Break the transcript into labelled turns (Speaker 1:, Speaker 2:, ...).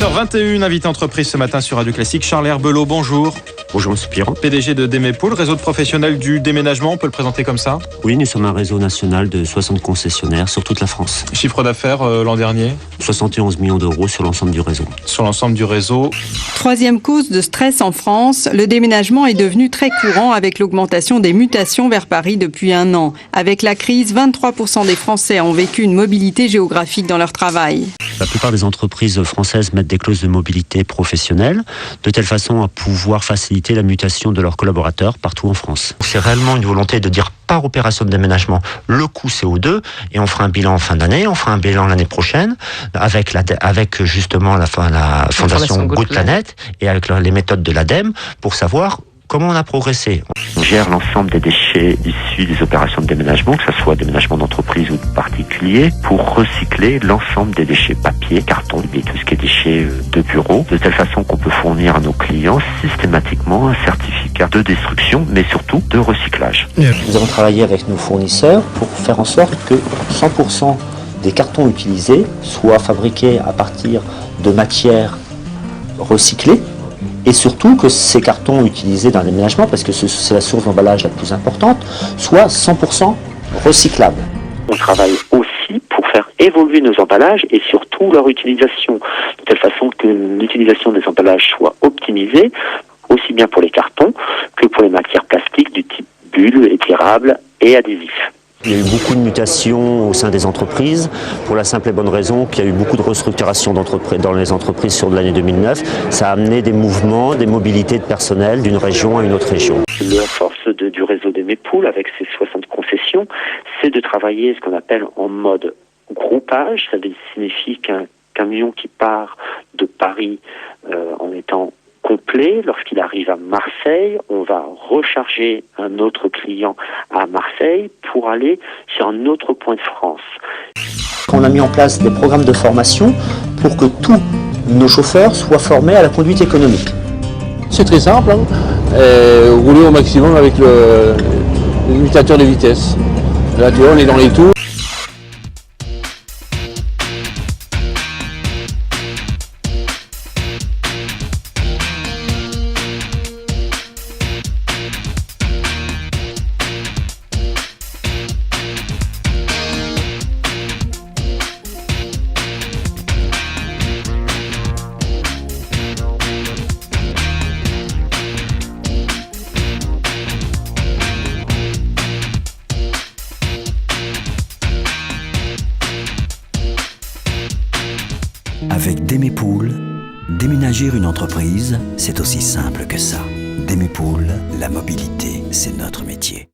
Speaker 1: 7h21, invité entreprise ce matin sur Radio Classique. Charles Herbelot, bonjour.
Speaker 2: Bonjour, M. Piron.
Speaker 1: PDG de Demepool, réseau de professionnels du déménagement, on peut le présenter comme ça?
Speaker 2: Oui, nous sommes un réseau national de 60 concessionnaires sur toute la France.
Speaker 1: Chiffre d'affaires l'an dernier?
Speaker 2: 71 millions d'euros sur l'ensemble du réseau.
Speaker 1: Sur l'ensemble du réseau.
Speaker 3: Troisième cause de stress en France, le déménagement est devenu très courant avec l'augmentation des mutations vers Paris depuis 1 an. Avec la crise, 23% des Français ont vécu une mobilité géographique dans leur travail.
Speaker 2: La plupart des entreprises françaises mettent des clauses de mobilité professionnelle de telle façon à pouvoir faciliter la mutation de leurs collaborateurs partout en France. C'est réellement une volonté de dire par opération de déménagement le coût CO2 et on fera un bilan en fin d'année, on fera un bilan l'année prochaine avec justement la fondation Good Planet et avec les méthodes de l'ADEME pour savoir comment on a progressé. On gère l'ensemble des déchets issus des opérations de déménagement, que ce soit déménagement d'entreprise ou de particulier, pour recycler l'ensemble des déchets papier, carton et tout ce qui est déchets de bureau, de telle façon qu'on peut fournir à nos clients systématiquement un certificat de destruction, mais surtout de recyclage.
Speaker 4: Nous avons travaillé avec nos fournisseurs pour faire en sorte que 100% des cartons utilisés soient fabriqués à partir de matières recyclées, et surtout que ces cartons utilisés dans le déménagement, parce que c'est la source d'emballage la plus importante, soient 100% recyclables.
Speaker 5: On travaille aussi pour faire évoluer nos emballages et surtout leur utilisation, de telle façon que l'utilisation des emballages soit optimisée, aussi bien pour les cartons que pour les matières plastiques du type bulles, étirables et adhésifs.
Speaker 2: Il y a eu beaucoup de mutations au sein des entreprises, pour la simple et bonne raison qu'il y a eu beaucoup de restructuration dans les entreprises sur l'année 2009. Ça a amené des mouvements, des mobilités de personnel d'une région à une autre région.
Speaker 5: La force du réseau Demepool, avec ses 60 concessions, c'est de travailler ce qu'on appelle en mode groupage. Ça signifie qu'un camion qui part de Paris en étant complet, lorsqu'il arrive à Marseille, on va recharger un autre client à Marseille pour aller sur un autre point de France.
Speaker 4: On a mis en place des programmes de formation pour que tous nos chauffeurs soient formés à la conduite économique.
Speaker 6: C'est très simple, rouler au maximum avec le limitateur de vitesse. Là, tu vois, on est dans les tours.
Speaker 7: Avec Demepool, déménager une entreprise, c'est aussi simple que ça. Demepool, la mobilité, c'est notre métier.